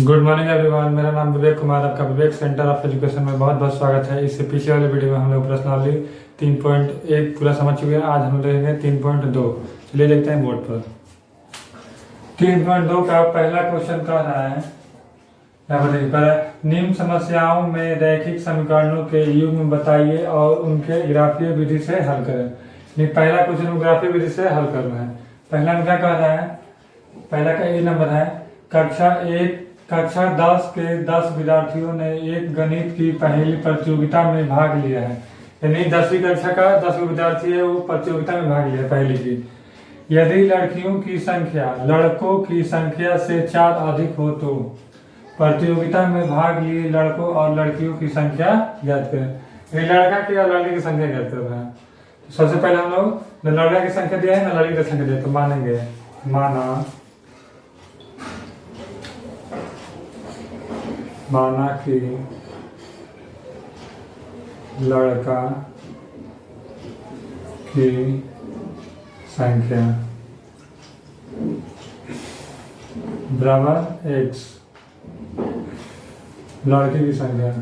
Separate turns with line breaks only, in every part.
Good morning everyone. मेरा नाम विवेक कुमार, आपका विवेक सेंटर ऑफ एजुकेशन में बहुत बहुत स्वागत है। इससे पिछले वाले वीडियो में हम लोग प्रश्नावली 3.1 पूरा समझ चुके हैं। आज हम लेंगे 3.2। चलिए देखते हैं बोर्ड पर। 3.2 का पहला क्वेश्चन कह रहा है, यहाँ पर देखिए, निम्न समस्याओं में रैखिक समीकरणों के युग्म बताइए और उनके ग्राफीय विधि से हल करें। पहला क्वेश्चन ग्राफीय विधि से हल करना है। पहला में क्या कह रहा है, पहला का ए नंबर है, कक्षा 10 के 10 विद्यार्थियों ने एक गणित की पहली प्रतियोगिता में भाग लिया है। यानी 10वीं कक्षा का 10 विद्यार्थी है, वो प्रतियोगिता में भाग लिया पहली की। यदि लड़कियों की संख्या लड़कों की संख्या से 4 अधिक हो तो प्रतियोगिता में भाग लिए लड़कों और लड़कियों की संख्या ज्ञात करें। लड़का की और लड़की की संख्या ज्ञात कर रहे हैं। तो सबसे पहले हम लोग न लड़का की संख्या दिया है न लड़की की संख्या दिया है, तो मानेंगे, माना कि लड़का की संख्या बराबर x, लड़की की संख्या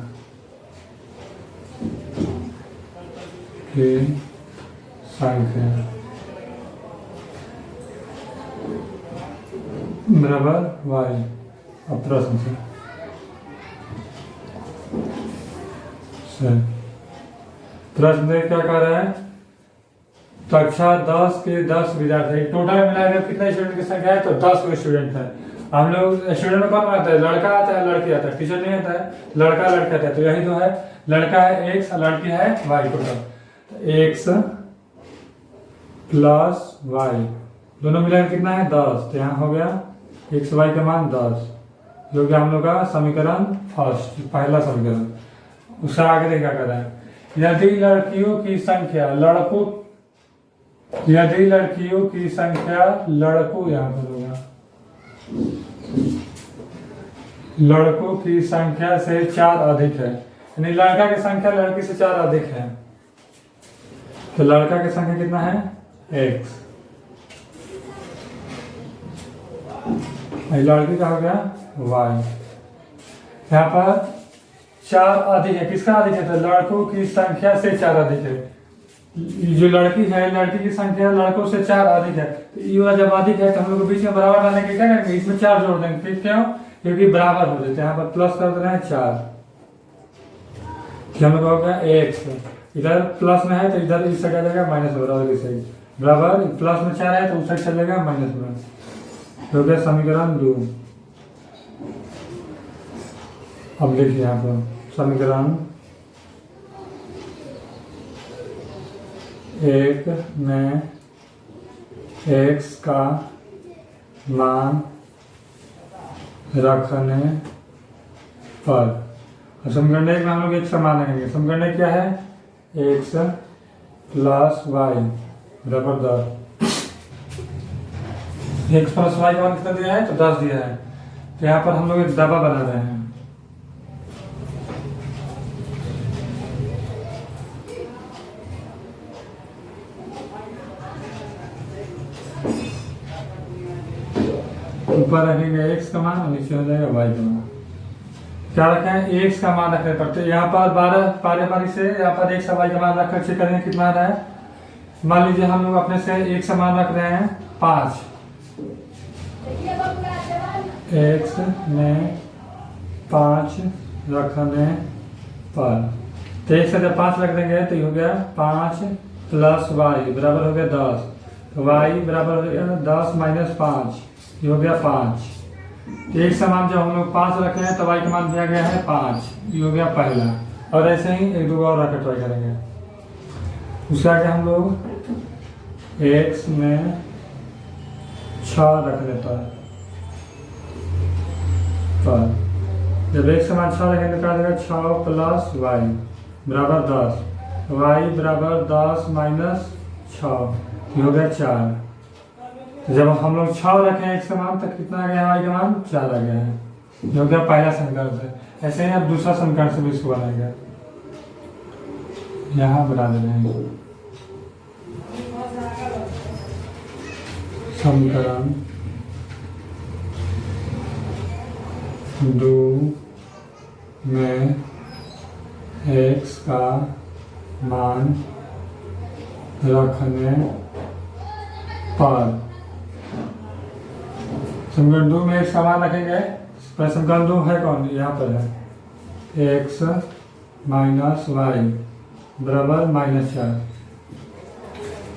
बराबर y। अब प्रश्न से प्रश्न में क्या कह रहा है, कक्षा 10 के 10 विद्यार्थी, टोटल मिलाकर कितना स्टूडेंट की संख्या है, तो 10 को स्टूडेंट है। हम लोग स्टूडेंट में कौन आता है, लड़का आता है लड़की आता है, टीचर नहीं आता है, लड़का लड़का आता है। तो यही तो है, लड़का है x और लड़की है y। Total x plus y दोनों मिलाकर कितना है 10। तो यहाँ हो गया x y का मान 10, जो कि हम लोग का समीकरण फर्स्ट, पहला समीकरण। उसका आगे क्या कर रहा है, यदि लड़कियों की संख्या लड़कों यहाँ पर होगा, लड़कों की संख्या से 4 अधिक है, यानी लड़का की संख्या लड़की से 4 अधिक है। तो लड़का की संख्या कितना है x, लड़की का हो गया y। यहाँ पर 4 अधिक है, किसका अधिक है, तो लड़कों की संख्या से 4 अधिक है। जो लड़की है, लड़की की संख्या लड़कों से 4 अधिक है। तो ये जब अधिक है तो हम लोग बीच में बराबर डालने के क्या करेंगे, इसमें 4 जोड़ देंगे। फिर क्यों, क्योंकि बराबर हो जाते हैं। यहाँ पर प्लस कर दे रहे हैं 4, हम लोग हो गया x, इधर प्लस में है तो इधर इस साइड चलेगा माइनस में, बराबर इस साइड बराबर, प्लस में 4 है तो उस साइड चलेगा माइनस में। हो गया समीकरण 2। अब देखिए यहाँ पर समीकरण 1 में x का मान रखने पर, और समीकरण 1 में हम लोग x का मान रखेंगे। समीकरण 1 क्या है, x प्लस y बराबर 10। x प्लस y का मान कितना दिया है, तो 10 दिया है। तो यहाँ पर हम लोग एक दबा बना रहे हैं। ऊपर रखेंगे x का मान और नीचे हो जाएगा y का मान। क्या रखा है, x का मान रखने पड़ते, यहाँ पर 12 पारी से यहाँ पर x और y का मान रखकर चेक करेंगे कितना आ रहा है। मान लीजिए हम लोग अपने से x का मान रख रहे हैं 5, x में 5 रखने पर, तो एक से जब 5 रख देंगे तो ये हो गया 5 प्लस y बराबर हो गया 10। तो y बराबर हो गया 10 माइनस 5, ये हो गया 5। एक समान जब हम लोग 5 रखे हैं तो y का मान दिया गया है 5, ये हो गया पहला। और ऐसे ही एक दो और रखे ट्राई करेंगे। उसके आगे हम लोग x में 6 रखने पर जब एक समान 6 रखेंगे तो क्या देगा, 6 प्लस y बराबर 10, y बराबर 10 माइनस 6, ये हो गया 4। जब हम लोग 6 रखे हैं एक समान तो कितना आ गया, y का मान 4 आ गया है, जो कि पहला समीकरण से। ऐसे ही अब दूसरा समीकरण से भी इसको बनाएंगे। यहाँ बना दे रहे हैं समीकरण 2 में x का मान रखने पर समीकरण 2 में x का मान रखेंगे। समीकरण 2 है कौन, यहाँ पर है x माइनस वाई बराबर -4।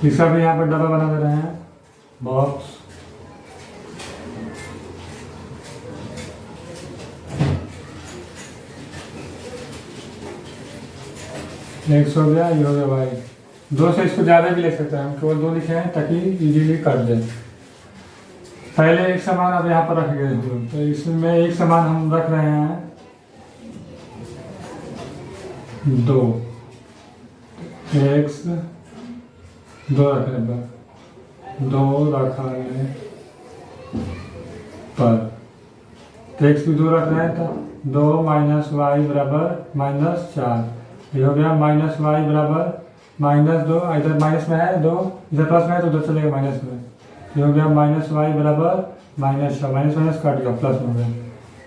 इसका भी यहाँ पर डबल बना दे रहे हैं बॉक्स। x हो गया, ये हो गया वाई। 2 से इसको ज़्यादा भी ले सकते हैं, हम केवल 2 लिखे हैं ताकि इजीली कट जाए। पहले एक समान अब यहाँ पर रख गए थे, तो इसमें एक समान हम रख रहे हैं 2 x 2 रखने पर 2 रखने पर तो x भी 2 रख रहे हैं, तो 2 माइनस वाई बराबर -4। ये हो गया माइनस वाई बराबर -2, इधर माइनस में है 2, इधर प्लस में है तो उधर चलेगा माइनस में। ये हो गया माइनस वाई बराबर -6, माइनस माइनस कट गया प्लस में हो गया।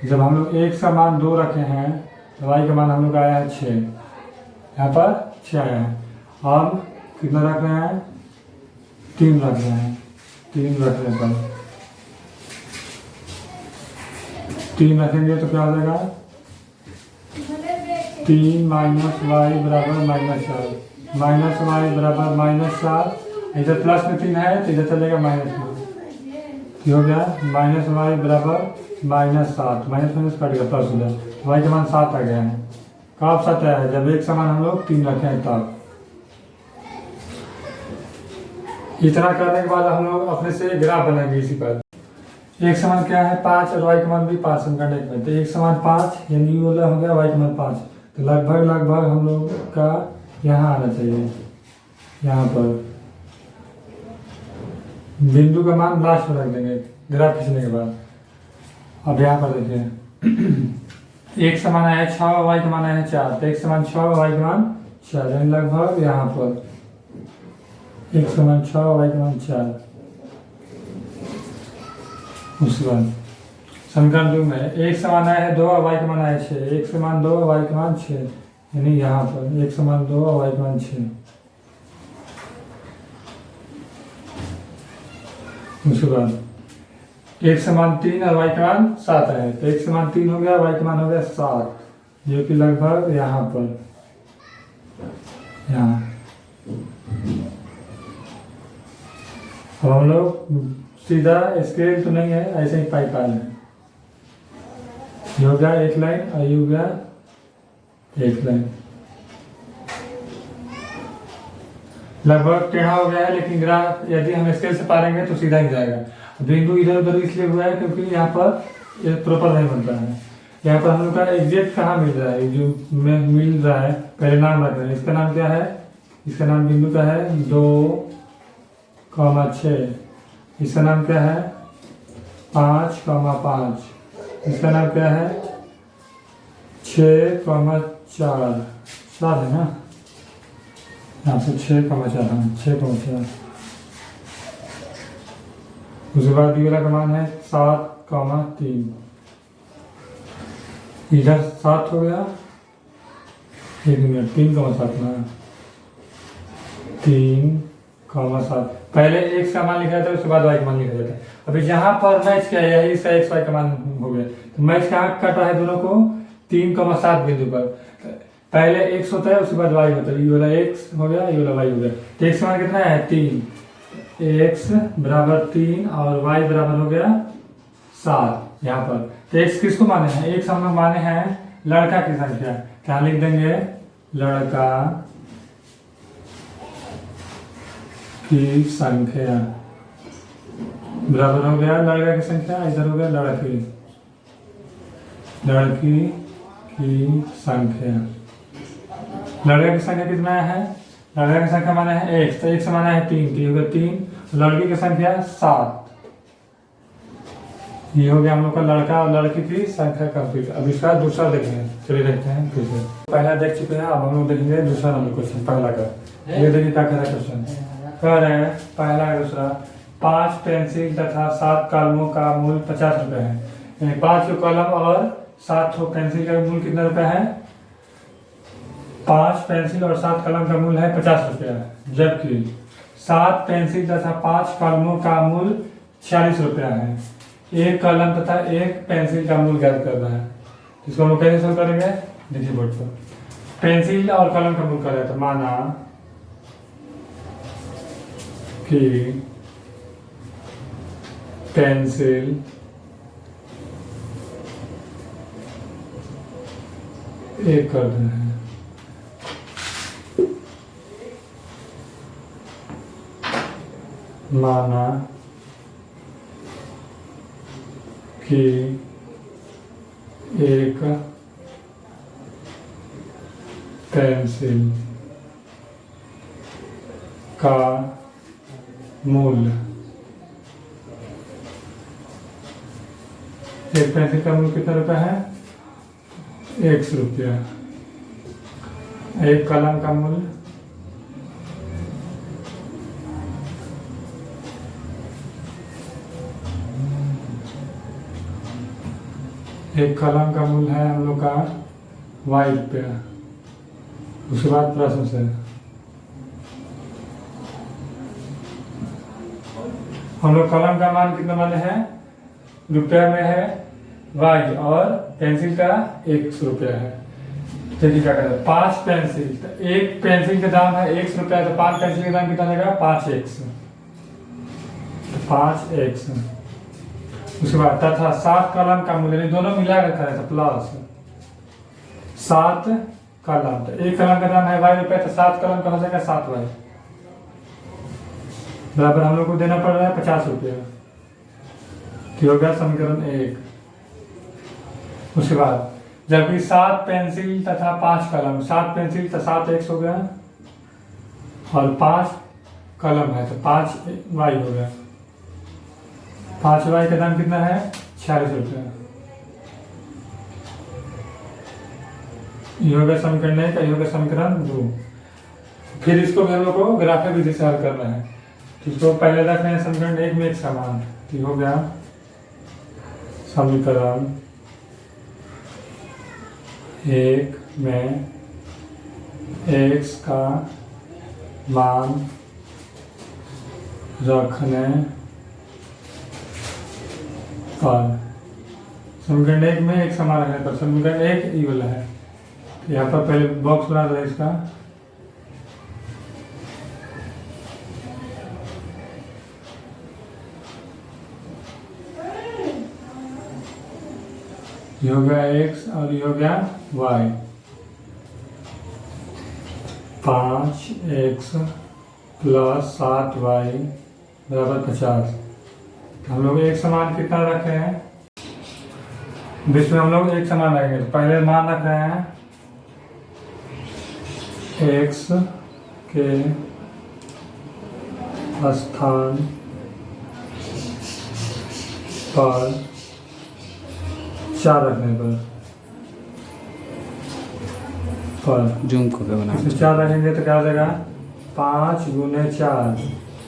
जब हम लोग x का मान 2 रखे हैं तो y का मान हम लोग आया है 6, यहाँ पर 6 आया है। अब कितना रख रहे हैं, 3 रख रहे हैं। 3 रखने पर 3 रखेंगे तो क्या हो जाएगा, 3 माइनस वाई बराबर -4, माइनस वाई बराबर -4। इधर प्लस में 3 है तो इधर चलेगा माइनस में, ये हो गया माइनस वाई बराबर -7, माइनस माइनस कट गया प्लस उधर, वाई का मान 7 आ गया है। कब 7 आया है, जब एक समान हम लोग 3 रखे हैं तब। इतना करने के बाद हम लोग अपने से ग्राफ बनाएंगे इसी पर। एक समान क्या है 5 और वाई का मान भी 5 समीकरण एक में, तो एक समान 5 यानी वाला हो गया वाई का मान 5, तो लगभग हम लोग का यहाँ आना चाहिए। यहाँ पर बिंदु का मान लास्ट में रख देंगे ग्राफ खींचने के बाद। अब यहाँ पर देखिए एक समान है 6, वाई का मान है 4, तो एक समान 6, वाई का मान 4, यानी लगभग यहाँ पर एक समान 6, वाई का मान 4। उसके बाद समीकरण 2 में एक समान है 2, वाई का मान है 6, एक समान 2, वाई का मान 6, यानी यहाँ पर एक समान 2, वाई का मान 6। उसके बाद एक समान 3 और वाई का मान 7 है, तो एक समान 3 हो गया, वाई का मान हो गया 7, जो कि लगभग यहाँ पर यहाँ। अब हम लोग सीधा स्केल तो नहीं है, ऐसे ही पाइप आ है। ये हो गया एक लाइन और ये हो गया एक लाइन, लगभग टेढ़ा हो गया है, लेकिन ग्राफ यदि हम स्केल से पारेंगे तो सीधा ही जाएगा। बिंदु इधर उधर इसलिए हुआ है क्योंकि यहाँ पर ये प्रॉपर नहीं बनता है। यहाँ पर हम लोग का एग्जैक्ट कहाँ मिल रहा है, जो मिल रहा है पहले नाम रख रहे हैं। इसका नाम क्या है, इसका नाम बिंदु का है 2,6, इसका नाम क्या है 5,5, इसका नाम क्या है 6,4, 7 है ना, यहाँ से 6,4 है, 6,4। उसके बाद ये वाला का मान है 7,3, इधर 7 हो गया, 1 मिनट 3,7 ना, 3,7। पहले x का मान लिखा जाता है, उसके बाद y का मान लिखा जाता है। अभी जहाँ पर मैच किया है इसका x y का मान हो गया, तो मैच कहाँ काटा है दोनों को 3,7 बिंदु पर। पहले x होता है उसके बाद y होता है, ये वाला x हो गया, ये वाला y हो गया। तो x का मान कितना है 3, x बराबर 3 और y बराबर हो गया 7 यहाँ पर। तो x किसको माने हैं, x हम लोग माने हैं लड़का की संख्या, क्या लिख देंगे लड़का की संख्या बराबर हो गया लड़का की संख्या, इधर हो गया लड़की की संख्या। लड़का की संख्या कितना है, लड़का की संख्या माना है x, तो x माना है 3, तो ये हो गया 3, लड़की की संख्या 7। ये हो गया हम लोग का लड़का और लड़की की संख्या कंप्लीट। अब इसका दूसरा देखेंगे, चलिए देखते हैं फिर से। पहला देख चुके हैं, अब हम लोग देखेंगे दूसरा नंबर क्वेश्चन पहला का। ये देखिए क्या कह रहा है क्वेश्चन, कह रहे हैं पहला है दूसरा 5 पेंसिल तथा 7 कलमों का मूल्य 50 रुपए है, यानी 5 कलम और 7 पेंसिल का मूल्य कितना रुपया है? 5 पेंसिल और 7 कलम का मूल्य है 50 रुपया, जबकि 7 पेंसिल तथा 5 कलमों का मूल्य 40 रुपया है। एक कलम तथा एक पेंसिल का मूल्य ज्ञात कर रहा है। इसको हम लोग कैसे सोल्व करेंगे? देखिए बोर्ड पर, पेंसिल और कलम का मूल्य कर रहा है, तो माना कि पेंसिल एक कर रहे हैं, माना कि एक पेंसिल का मूल्य, एक पेंसिल का मूल्य कितना रुपया है? 100 रुपया। एक कलम का मूल्य है हम लोग का 22 रुपया। उसके बाद प्रश्न से हम लोग कलम का मान कितना माने हैं? रुपया में है y और पेंसिल का 100 रुपया है। देखिए क्या कहते हैं, 5 पेंसिल, तो एक पेंसिल का दाम है 100 रुपया, तो 5 पेंसिल का दाम कितना लगेगा? 5x, 5x। उसके बाद तथा 7 कलम का मूल्य, दोनों मिला कर करें तो प्लस 7 कलम, तो एक कलम का दाम है y रुपया, तो 7 कलम का हो जाएगा 7y, बराबर हम लोग को देना पड़ रहा है 50 रुपया। तो हो गया समीकरण 1। उसके बाद जबकि 7 पेंसिल तथा 5 कलम, 7 पेंसिल तो 7x हो गया और 5 कलम है तो 5y हो गया। 5y का दाम कितना है? 46 रुपया। ये हो गया समीकरण 1, ये हो गया समीकरण 2। फिर इसको भी हम लोग को ग्राफिक विधि से हल करना है। तो इसको पहले रख रहे हैं समीकरण 1 में एक समान, तो हो गया समीकरण 1 में x का मान रखने पर, समीकरण 1 में एक समान रखने पर, समीकरण 1 ई वाला है। यहाँ पर पहले बॉक्स बना दो इसका, ये हो गया x और ये हो गया y। 5x प्लस 7y बराबर 50। हम लोग एक समान कितना रखे हैं? बीच में हम लोग एक समान रखेंगे, तो पहले मान रख रहे हैं x के स्थान पर 4 रखने पर
जूम को क्या बना
4 रखेंगे तो क्या हो जाएगा? 5 गुने 4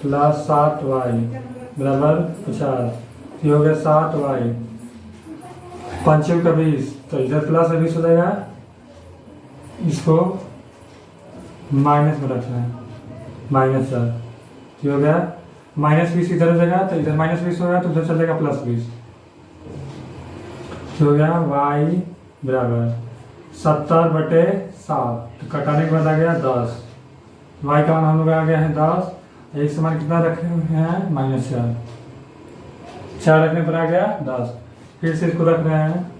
प्लस 7y बराबर 50। ये हो गया 7y, 5 का 20, तो इधर प्लस 20 हो जाएगा, इसको माइनस में रखना है, -4। ये हो गया -20, इधर हो जाएगा तो इधर -20 होगा, तो उधर चल जाएगा +20। हो गया y बराबर 70/7, तो कटाने के बाद आ गया 10। y का मान हम लोग आ गया है 10, एक समान कितना रखे हुए हैं? -4। 4 रखने पर आ गया 10। फिर से इसको रख रहे हैं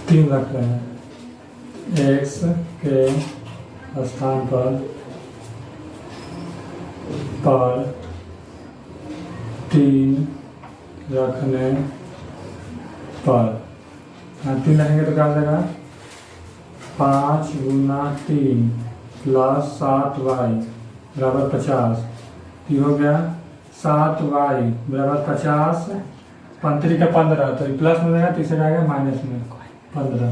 3 रख रहे हैं, x के स्थान पर 3 रखने पर, 3 रखेंगे तो क्या हो जाएगा? 5 गुना 3 प्लस 7y बराबर 50। ये हो गया 7y बराबर 50, 15 का 15, तो प्लस में जाएगा, तीसरा आएगा माइनस में 15।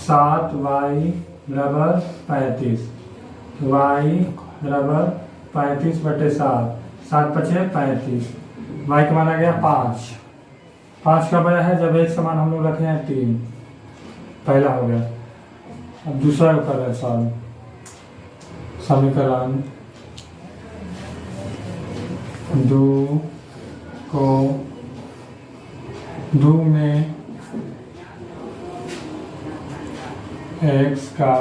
7y बराबर 35, y बराबर 35/7, 7 × 5 = 35। y का मान आ गया 5, 5 कब आया है? जब एक समान हम लोग रखे हैं 3। पहला हो गया। अब दूसरा कर रहे हैं सॉल्व। समीकरण 2 को 2 में x का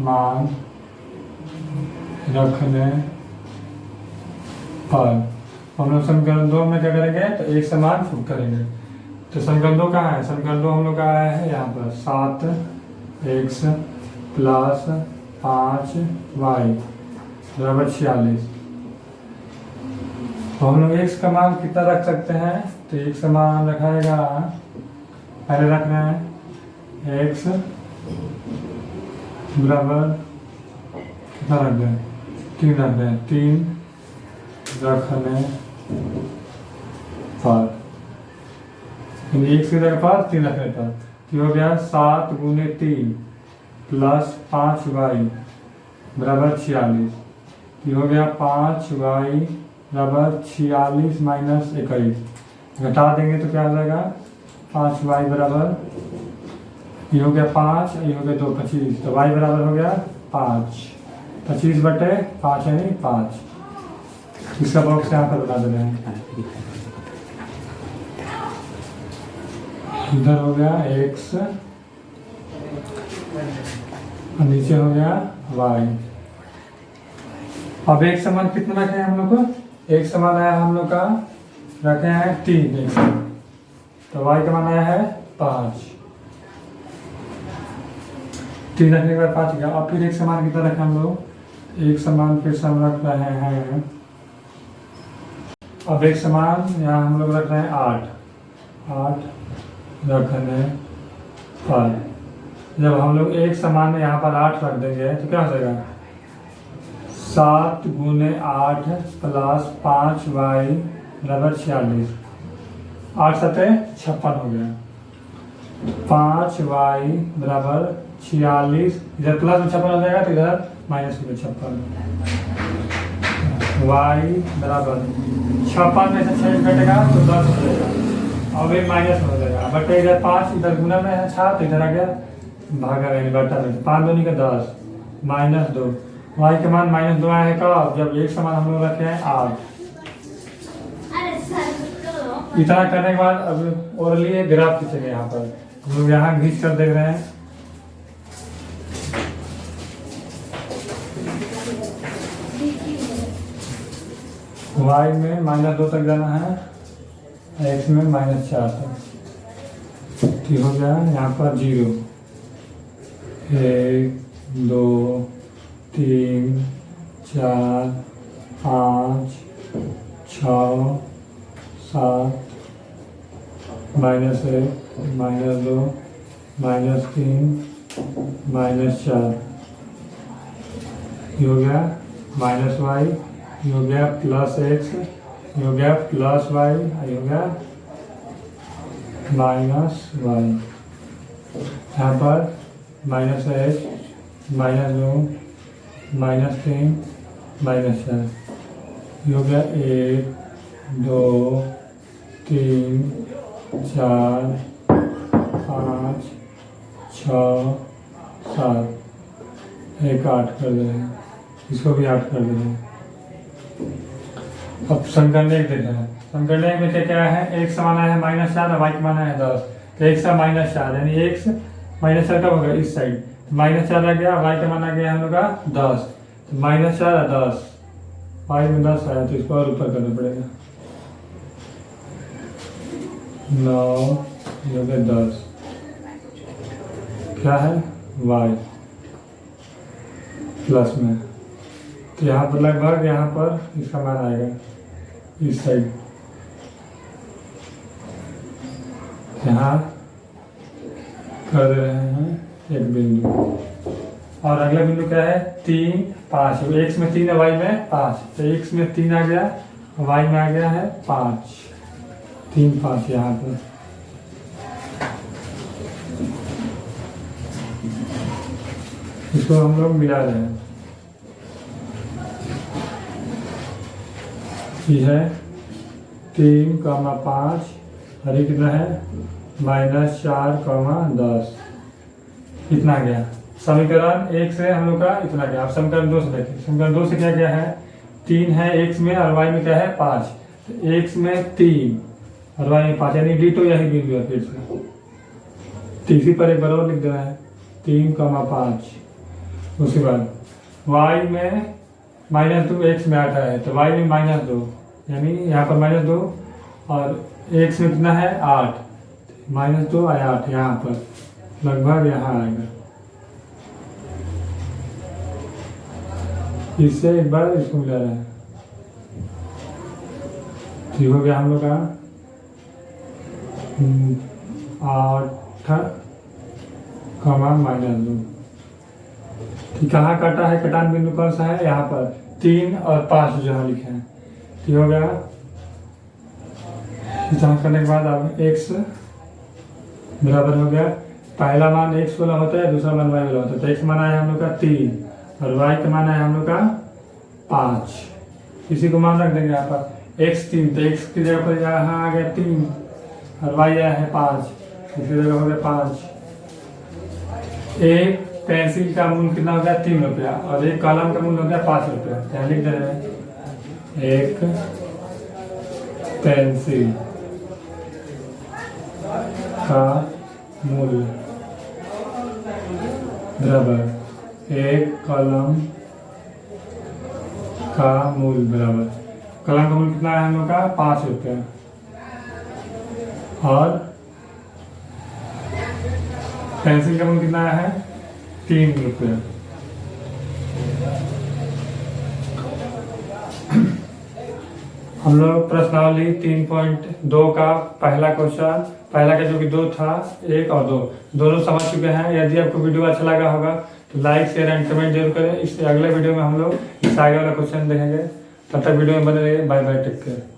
मान रखने पर हम लोग समीकरण 2 में क्या करेंगे? तो एक समान पुट करेंगे। तो समीकरण 2 कहाँ है? समीकरण 2 हम लोग का आया है यहाँ पर 7x प्लस 5y बराबर 46। तो हम लोग x का मान कितना रख सकते हैं? तो x का मान रखाएगा, पहले रख रहे हैं x बराबर कितना रख रहे हैं? 3 रख रहे हैं। 3 रखने पर x की जगह पर 3 रखने पर तो हो गया 7 गुने 3 प्लस 5y बराबर 46। ये हो गया 5y बराबर 46 माइनस 21। घटा देंगे तो क्या हो जाएगा? 5y बराबर, ये हो गया 5, ये हो गया 2, 25। तो y बराबर हो गया 5। 25/5 यानी 5। इसका बॉक्स यहाँ पर बना दे रहे हैं। इधर हो गया x और नीचे हो गया y। अब एक समान कितना रखे हैं हम लोग को? एक समान आया हम लोग का रखे हैं 3 x, तो y का मान आया है 5। 3 रखने के बाद 5 गया। अब फिर एक समान कितना रखे हम लोग? एक समान फिर से हम रख रहे हैं, अब एक समान यहाँ हम लोग रख रहे हैं 8 रखने पर जब हम लोग एक समान में यहाँ पर 8 रख देंगे तो क्या हो जाएगा? 7 गुने 8 प्लस 5y बराबर 46। 8 सते 56 हो गया। 5y बराबर 46, इधर प्लस में 56 हो जाएगा तो इधर माइनस में 56। y बराबर 56 में से 6 घटेगा तो 10 हो जाएगा। अब एक माइनस हो जाएगा, बट इधर 5 इधर गुना में है 6 तो इधर आ गया भागा में बटा में। 5 दूनी का 10 माइनस 2। y के मान माइनस 2 आया है कब? जब एक समान हम लोग रखे हैं 8। इतना करने के बाद अब और लिए ग्राफ खींचेंगे। यहाँ पर हम लोग यहाँ खींच कर देख रहे हैं। y में -2 तक जाना है, x में -4 तक। ठीक हो गया। यहाँ पर 0 1 2 3 4 5 6 7 -1 -2 -3 -4। ये हो गया -y, ये हो गया +x, ये हो गया +y, ये हो गया -y। यहाँ पर -h -2 -3 -4। ये हो गया 1 2 3 4 5 6 7। एक 8 कर दे रहे हैं, इसको भी 8 कर दे रहे हैं। अब समीकरण 1 देते हैं। समीकरण 1 में क्या क्या है? एक समान है -4 और y का मान है 10। तो x का -4 यानी x -4 कब होगा? इस साइड -4 आ गया, y का मान आ गया हम लोग का 10। तो -4 और 10, y में 10 आया तो इसको और ऊपर करना पड़ेगा। 9 ये हो गया 10। क्या है? y प्लस में, तो यहाँ पर लगभग यहाँ पर इसका मान आएगा इस साइड। यहाँ कर दे रहे हैं एक बिंदु, और अगला बिंदु क्या है? 3 5। x में 3 है, y में 5। तो x में 3 आ गया, y में आ गया है 5। 3 5 यहाँ पर। इसको हम लोग मिला रहे हैं। ये है 3, 5 और ये कितना है -4, 10 इतना गया। समीकरण 1 से हम लोग का इतना गया। अब समीकरण 2 से देखिए। समीकरण 2 से क्या क्या है, 3 है x में और y में क्या है 5। तो x में 3 और y में 5 यानी डी तो यही बिंदु है। फिर से तीसरी पर एक बराबर लिख देना है 3,5। उसके बाद y में -2 x में 8 है तो y में -2 यानी यहाँ पर -2 और x में कितना है 8, -2 और 8 यहाँ पर लगभग यहाँ आएगा। इससे एक बार इसको मिला रहा है। ठीक हो गया हम लोग का 8,-2। ठीक, कहाँ काटा है, कटान बिंदु कौन सा है, यहाँ पर 3 और 5 जो यहाँ लिखे हैं। ठीक हो गया। जांच करने के बाद अब x बराबर हो गया, पहला मान x वाला होता है, दूसरा मान y वाला होता है। तो x माना है हम लोग का 3 और y का माना है हम लोग का 5। इसी को मान रख देंगे यहाँ पर x3, तो x की जगह पर यहाँ आ गया 3 और y आया है 5, इसकी जगह हो गया 5। एक पेंसिल का मूल्य कितना हो गया 3 रुपया और एक कलम का मूल्य हो गया 5 रुपया। क्या लिख दे रहे हैं, एक पेंसिल का मूल्य बराबर एक कलम का मूल्य बराबर, कलम का मूल्य कितना है हम लोग का 5 रुपया और पेंसिल का मूल्य कितना है 3 रुपया। हम लोग प्रश्नावली 3.2 का पहला क्वेश्चन, पहला का जो कि 2 था, 1 और 2 दोनों समझ चुके हैं। यदि आपको वीडियो अच्छा लगा होगा तो लाइक शेयर एंड कमेंट जरूर करें। इससे अगले वीडियो में हम लोग इस आगे वाला क्वेश्चन देखेंगे। तब तक वीडियो में बने रहिए। Bye bye, take care.